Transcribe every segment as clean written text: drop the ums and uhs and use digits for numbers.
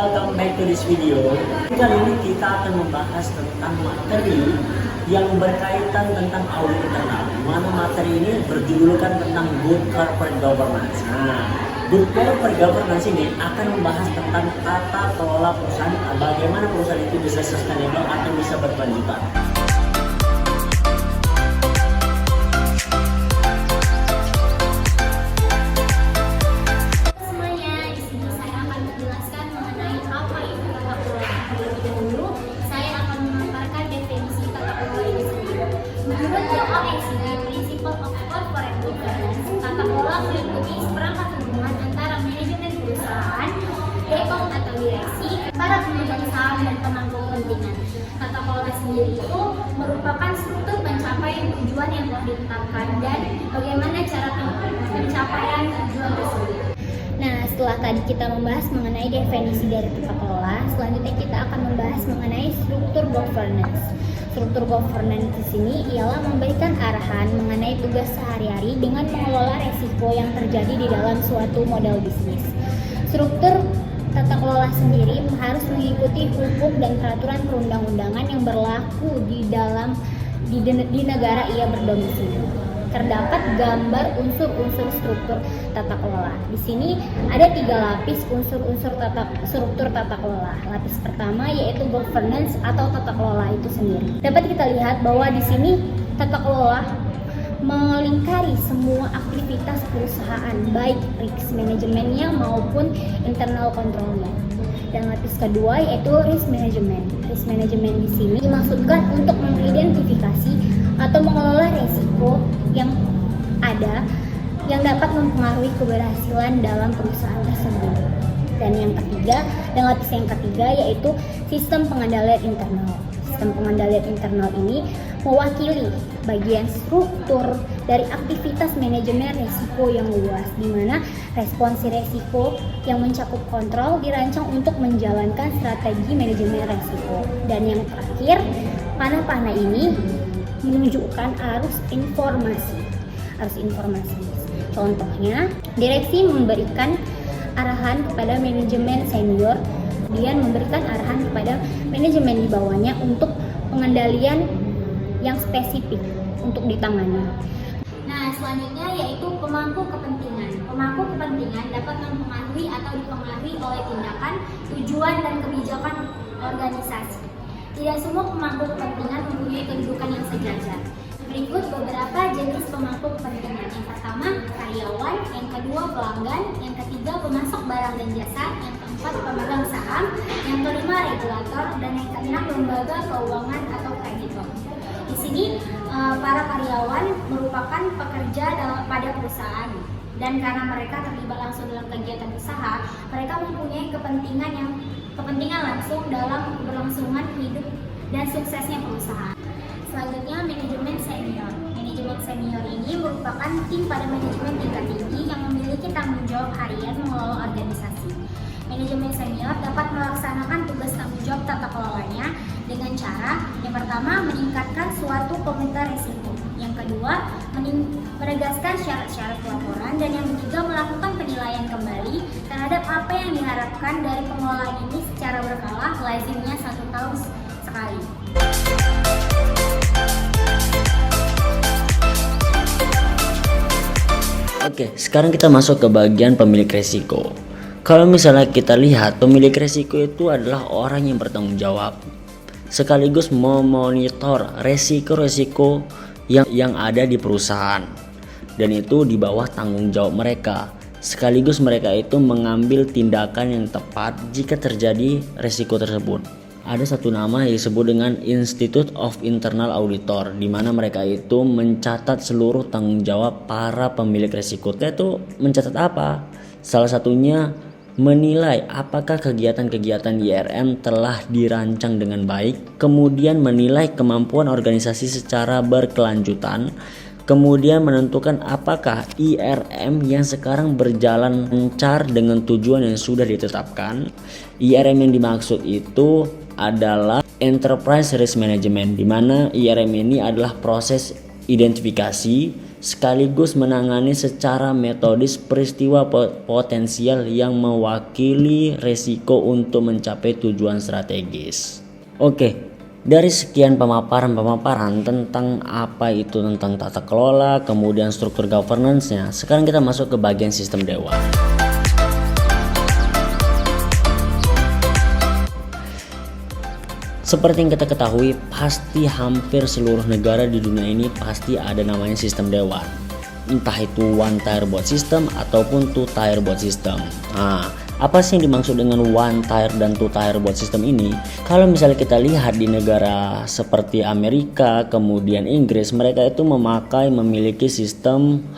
Welcome back to this video. Kali ini kita akan membahas tentang materi yang berkaitan tentang audit internal. Mana materi ini berjudulkan tentang Good Corporate Governance. Nah, Good Corporate Governance ini akan membahas tentang tata kelola perusahaan, bagaimana perusahaan itu bisa sustainable atau bisa berkelanjutan. Principle of Corporate Governance, tata kelola meliputi seperangkat hubungan antara manajemen perusahaan, dekon atau direksi, para pemegang saham dan pemangku kepentingan. Tata kelola sendiri itu merupakan struktur pencapaian tujuan yang telah ditetapkan dan bagaimana cara pencapaian tujuan tersebut. Nah, setelah tadi kita membahas mengenai definisi dari tata kelola, selanjutnya kita akan membahas mengenai struktur governance. Struktur governance di sini ialah memberikan arahan mengenai tugas sehari-hari dengan mengelola resiko yang terjadi di dalam suatu model bisnis. Struktur tata kelola sendiri harus mengikuti hukum dan peraturan perundang-undangan yang berlaku di negara ia berdomisili. Terdapat gambar unsur-unsur struktur tata kelola. Di sini ada 3 lapis unsur-unsur struktur tata kelola. Lapis pertama yaitu governance atau tata kelola itu sendiri. Dapat kita lihat bahwa di sini tata kelola melingkari semua aktivitas perusahaan, baik risk manajemennya maupun internal controlnya. Dan lapis kedua yaitu risk management. Risk management di sini dimaksudkan untuk mengidentifikasi atau mengelola resiko yang ada yang dapat mempengaruhi keberhasilan dalam perusahaan tersebut. Dan lapis yang ketiga yaitu sistem pengendalian internal. Sistem pengendalian internal ini mewakili bagian struktur dari aktivitas manajemen risiko yang luas, di mana responsi risiko yang mencakup kontrol dirancang untuk menjalankan strategi manajemen risiko. Dan yang terakhir, panah-panah ini menunjukkan arus informasi. Contohnya, direksi memberikan arahan kepada manajemen senior, kemudian memberikan arahan kepada manajemen di bawahnya untuk pengendalian yang spesifik untuk ditangani. Nah, selanjutnya yaitu pemangku kepentingan. Pemangku kepentingan dapat mempengaruhi atau dipengaruhi oleh tindakan, tujuan, dan kebijakan organisasi. Tidak semua pemangku kepentingan mempunyai kedudukan yang sejajar. Berikut beberapa jenis pemangku kepentingan. Yang pertama, karyawan. Yang kedua, pelanggan. Yang ketiga, pemasok barang dan jasa. Yang keempat, pemegang saham. Yang kelima, regulator. Dan yang keenam, lembaga keuangan atau kreditor. Di sini, para karyawan merupakan pekerja pada perusahaan. Dan karena mereka terlibat langsung dalam kegiatan usaha, mereka mempunyai kepentingan langsung dalam keberlangsungan hidup dan suksesnya perusahaan. Selanjutnya, manajemen senior. Manajemen senior ini merupakan tim pada manajemen tingkat tinggi yang memiliki tanggung jawab harian mengelola organisasi. Manajemen senior dapat melaksanakan tugas tanggung jawab tata kelolanya dengan cara yang pertama meningkatkan suatu komentar risiko, yang kedua menegaskan syarat-syarat laporan, dan yang ketiga melakukan penilaian kembali terhadap apa yang diharapkan dari pengelolaan ini secara berkala, lazimnya 1 tahun sekali. Oke, sekarang kita masuk ke bagian pemilik resiko. Kalau misalnya kita lihat, pemilik resiko itu adalah orang yang bertanggung jawab sekaligus memonitor resiko-resiko yang ada di perusahaan, dan itu di bawah tanggung jawab mereka. Sekaligus mereka itu mengambil tindakan yang tepat jika terjadi resiko tersebut. Ada satu nama yang disebut dengan Institute of Internal Auditor, di mana mereka itu mencatat seluruh tanggung jawab para pemilik resiko. Itu mencatat apa? Salah satunya menilai apakah kegiatan-kegiatan IRM telah dirancang dengan baik, kemudian menilai kemampuan organisasi secara berkelanjutan, kemudian menentukan apakah IRM yang sekarang berjalan lancar dengan tujuan yang sudah ditetapkan. IRM yang dimaksud itu adalah Enterprise Risk Management, di mana IRM ini adalah proses identifikasi, sekaligus menangani secara metodis peristiwa potensial yang mewakili resiko untuk mencapai tujuan strategis. Oke, dari sekian pemaparan tentang apa itu tentang tata kelola, kemudian struktur governance-nya, sekarang kita masuk ke bagian sistem dewan. Seperti yang kita ketahui, pasti hampir seluruh negara di dunia ini pasti ada namanya sistem dewan. Entah itu one tier board system ataupun two tier board system. Nah, apa sih yang dimaksud dengan one tier dan two tier board system ini? Kalau misalnya kita lihat di negara seperti Amerika, kemudian Inggris, mereka itu memiliki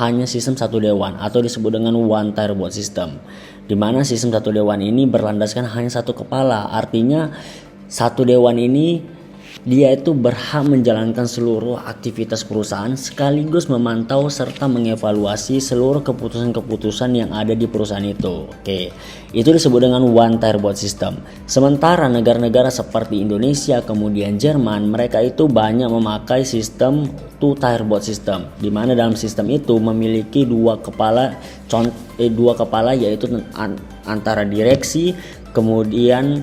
hanya sistem satu dewan atau disebut dengan one tier board system. Di mana sistem satu dewan ini berlandaskan hanya satu kepala. Artinya satu dewan ini dia itu berhak menjalankan seluruh aktivitas perusahaan sekaligus memantau serta mengevaluasi seluruh keputusan-keputusan yang ada di perusahaan itu. Oke, itu disebut dengan one tier board system. Sementara negara-negara seperti Indonesia kemudian Jerman, mereka itu banyak memakai sistem two tier board system, di mana dalam sistem itu memiliki dua kepala yaitu antara direksi kemudian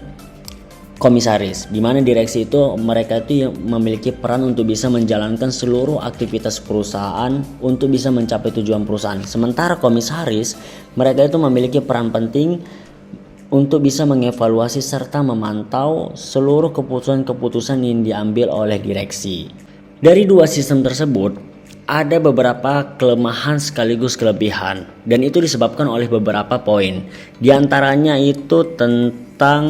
komisaris, di mana direksi itu mereka itu memiliki peran untuk bisa menjalankan seluruh aktivitas perusahaan untuk bisa mencapai tujuan perusahaan. Sementara komisaris mereka itu memiliki peran penting untuk bisa mengevaluasi serta memantau seluruh keputusan-keputusan yang diambil oleh direksi. Dari dua sistem tersebut ada beberapa kelemahan sekaligus kelebihan, dan itu disebabkan oleh beberapa poin. Di antaranya itu tentang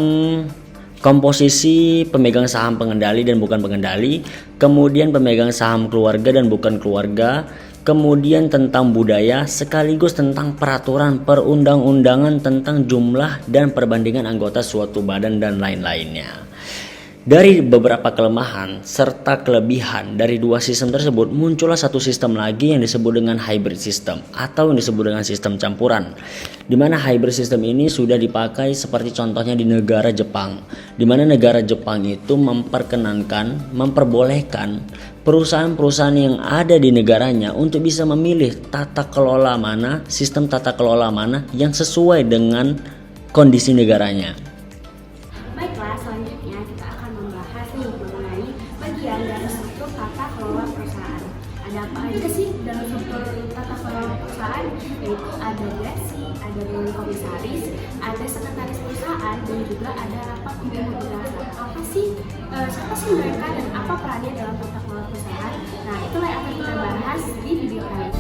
komposisi pemegang saham pengendali dan bukan pengendali, kemudian pemegang saham keluarga dan bukan keluarga, kemudian tentang budaya, sekaligus tentang peraturan perundang-undangan tentang jumlah dan perbandingan anggota suatu badan dan lain-lainnya. Dari beberapa kelemahan serta kelebihan dari dua sistem tersebut, muncullah satu sistem lagi yang disebut dengan hybrid system atau yang disebut dengan sistem campuran. Di mana hybrid system ini sudah dipakai seperti contohnya di negara Jepang. Di mana negara Jepang itu memperbolehkan perusahaan-perusahaan yang ada di negaranya untuk bisa memilih sistem tata kelola mana yang sesuai dengan kondisi negaranya. Baiklah, selanjutnya kita akan membahas mengenai bagian dari struktur tata kelola perusahaan. Ada apa aja sih dalam struktur tata kelola perusahaan? Yaitu ada direksi, ada dewan komisaris, ada sekretaris perusahaan, dan juga ada rapat umum perusahaan. Siapa sih mereka dan apa perannya dalam tata kelola perusahaan? Nah, itulah yang akan kita bahas di video kali ini.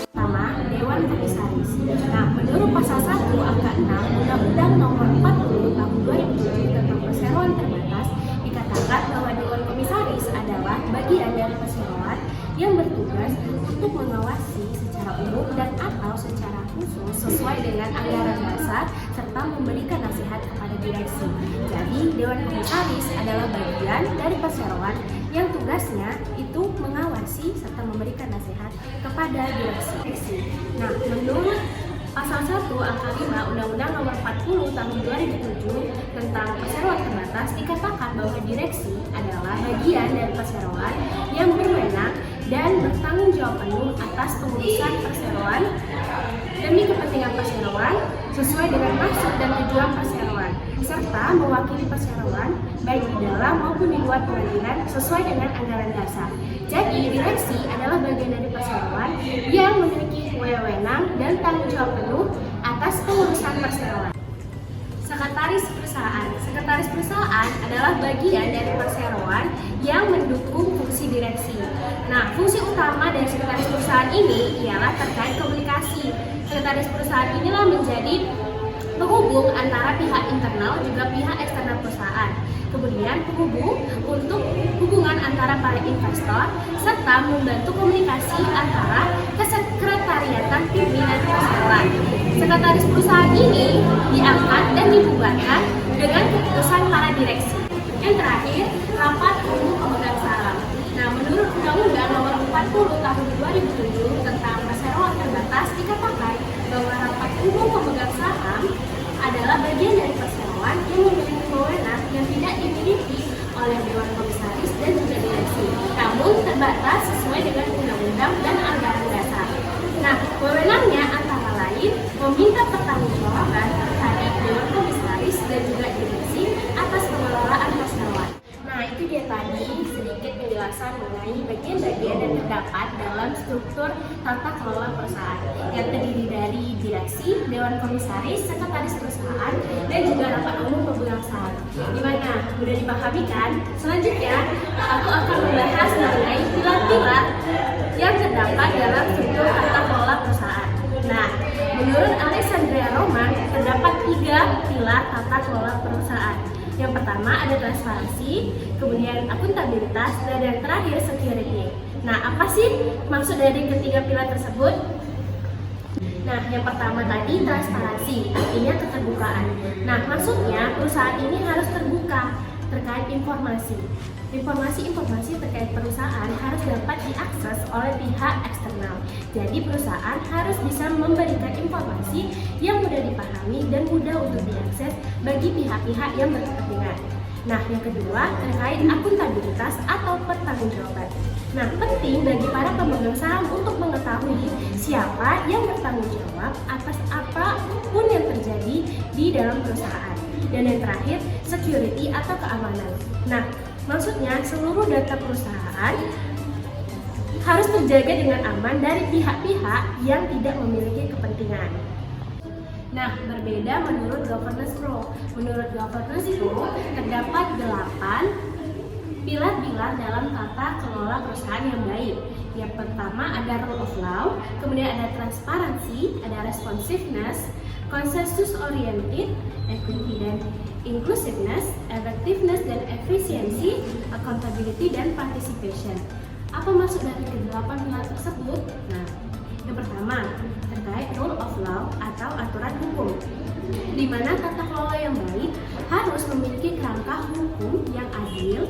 Pertama, Dewan Komisaris. Nah, menurut pasal 1 angka 6 Undang-Undang Nomor 40 Tahun 2007 tentang Perseroan Terbatas dikatakan bahwa Dewan Komisaris adalah bagian dari perseroan yang bertugas untuk mengawasi secara umum dan atau secara khusus sesuai dengan anggaran dasar serta memberikan nasihat kepada direksi. Jadi, Dewan Komisaris adalah bagian dari perseroan yang tugasnya itu mengawasi serta memberikan nasihat kepada direksi. Nah, menurut Pasal 1 angka 5 Undang-Undang Nomor 40 Tahun 2007 tentang Perseroan Terbatas dikatakan bahwa direksi adalah bagian dari perseroan yang berwenang dan bertanggung jawab penuh atas pengurusan perseroan demi kepentingan perseroan sesuai dengan maksud dan tujuan perseroan, serta mewakili perseroan baik di dalam maupun di luar pengadilan sesuai dengan anggaran dasar. Jadi, direksi adalah bagian dari perseroan yang memiliki wewenang dan tanggung jawab penuh atas pengurusan perseroan. Sekretaris perusahaan. Sekretaris perusahaan adalah bagian dari perseroan yang mendukung fungsi direksi. Nah, fungsi utama dari sekretaris perusahaan ini ialah terkait komunikasi. Sekretaris perusahaan inilah menjadi penghubung antara pihak internal juga pihak eksternal perusahaan. Kemudian penghubung untuk hubungan antara para investor serta membantu komunikasi antara kesekretariatan pimpinan perusahaan. Sekretaris perusahaan ini diangkat dan dibubarkan dengan keputusan para direksi. Yang terakhir, rapat umum pemegang saham. Nah, menurut Undang-Undang Nomor 40 Tahun 2007 tentang Perseroan Terbatas dikatakan bahwa rapat umum pemegang saham adalah bagian dari perseroan yang memiliki wewenang yang tidak dimiliki oleh Dewan Komisaris dan juga direksi. terbatas sesuai dengan undang-undang dan anggaran dasar. Nah, wewenangnya antara lain meminta pertanggungjawaban terhadap Dewan Komisaris dan juga direksi atas pengelolaan pesawat. Nah, itu dia tadi sedikit penjelasan mengenai bagian-bagian yang terdapat dalam struktur tata kelola perusahaan yang terdiri dari direksi, Dewan Komisaris, sekretaris perusahaan, dan juga rapat umum pemegang saham. Gimana? Mudah dipahami kan? Selanjutnya, aku akan membahas mengenai pilar-pilar yang terdapat dalam struktur tata kelola perusahaan. Nah, menurut Alexandria Roman, terdapat 3 pilar tata kelola perusahaan. Yang pertama ada transparansi, kemudian akuntabilitas, dan yang terakhir security. Nah, apa sih maksud dari ketiga pilar tersebut? Nah, yang pertama tadi transparansi, artinya keterbukaan. Nah, maksudnya perusahaan ini harus terbuka terkait informasi. Informasi-informasi terkait perusahaan harus dapat diakses oleh pihak eksternal. Jadi perusahaan harus bisa memberikan informasi yang mudah dipahami dan mudah untuk diakses bagi pihak-pihak yang berkepentingan. Nah, yang kedua terkait akuntabilitas atau pertanggungjawaban. Nah, penting bagi para pemegang saham untuk mengetahui siapa yang bertanggung jawab atas apapun yang terjadi di dalam perusahaan. Dan yang terakhir, security atau keamanan. Nah, maksudnya seluruh data perusahaan harus terjaga dengan aman dari pihak-pihak yang tidak memiliki kepentingan. Nah, berbeda menurut Governance Pro. Menurut Governance Pro, terdapat 8 pilar-pilar dalam tata kelola perusahaan yang baik. Yang pertama ada rule of law, kemudian ada transparansi, ada responsiveness, consensus oriented, equity dan inclusiveness, effectiveness dan efisiensi, accountability dan participation. Apa maksud dari ke-8 pilar tersebut? Nah, yang pertama terkait rule of law atau aturan hukum, di mana tata kelola yang baik harus memiliki kerangka hukum yang adil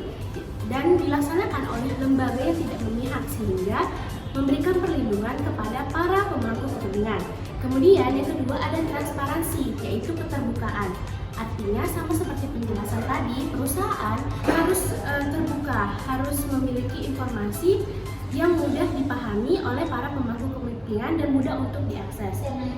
dan dilaksanakan oleh lembaga yang tidak memihak sehingga memberikan perlindungan kepada para pemangku kepentingan. Kemudian yang kedua ada transparansi, yaitu keterbukaan. Artinya sama seperti penjelasan tadi, perusahaan harus terbuka, harus memiliki informasi yang mudah dipahami oleh para pemangku kepentingan dan mudah untuk diakses.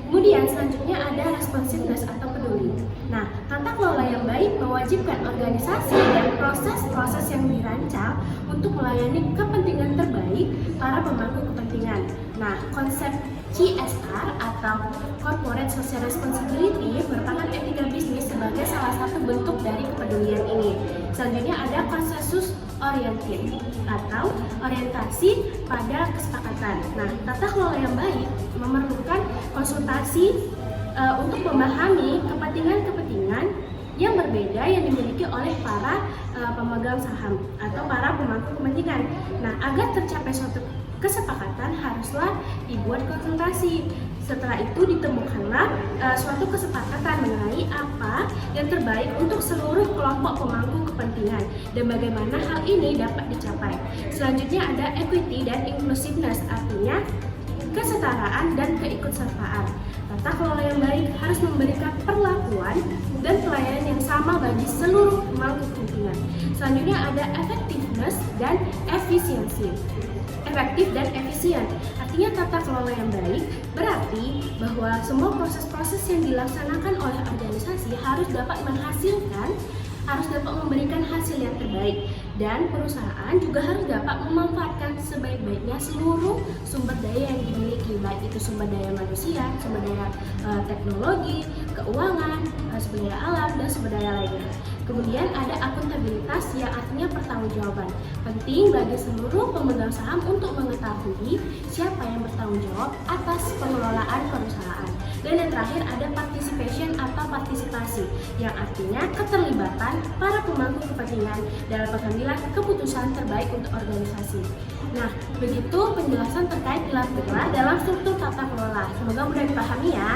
Kemudian selanjutnya ada responsiveness atau peduli. Nah, tata kelola yang baik mewajibkan organisasi dan proses-proses yang dirancang untuk melayani kepentingan terbaik para pemangku kepentingan. Nah, konsep CSR atau Corporate Social Responsibility merupakan etika bisnis sebagai salah satu bentuk dari kepedulian ini. Selanjutnya ada konsensus oriented atau orientasi pada kesepakatan. Nah, tata kelola yang baik memerlukan konsultasi untuk memahami kepentingan-kepentingan yang berbeda yang dimiliki oleh para pemegang saham atau para pemangku kepentingan. Nah, agar tercapai suatu kesepakatan haruslah dibuat konsultasi. Setelah itu ditemukanlah suatu kesepakatan mengenai apa yang terbaik untuk seluruh kelompok pemangku kepentingan dan bagaimana hal ini dapat dicapai. Selanjutnya ada equity dan inclusiveness, artinya kesetaraan dan keikutsertaan. Tata kelola yang baik harus memberikan perlakuan dan pelayanan yang sama bagi seluruh pemangku kepentingan. Selanjutnya ada effectiveness dan efisiensi. Efektif dan efisien, artinya tata kelola yang baik berarti bahwa semua proses-proses yang dilaksanakan oleh organisasi harus dapat menghasilkan, harus dapat memberikan hasil yang terbaik, dan perusahaan juga harus dapat memanfaatkan sebaik-baiknya seluruh sumber daya yang dimiliki, baik itu sumber daya manusia, sumber daya teknologi, keuangan, sumber daya alam, dan sumber daya lainnya. Kemudian ada akuntabilitas yang artinya pertanggungjawaban. Penting bagi seluruh pemegang saham untuk mengetahui siapa yang bertanggung jawab atas pengelolaan perusahaan. Dan yang terakhir ada participation atau partisipasi, yang artinya keterlibatan para pemangku kepentingan dalam pengambilan keputusan terbaik untuk organisasi. Nah, begitu penjelasan terkait pilar-pilar dalam struktur tata kelola. Semoga mudah dipahami ya.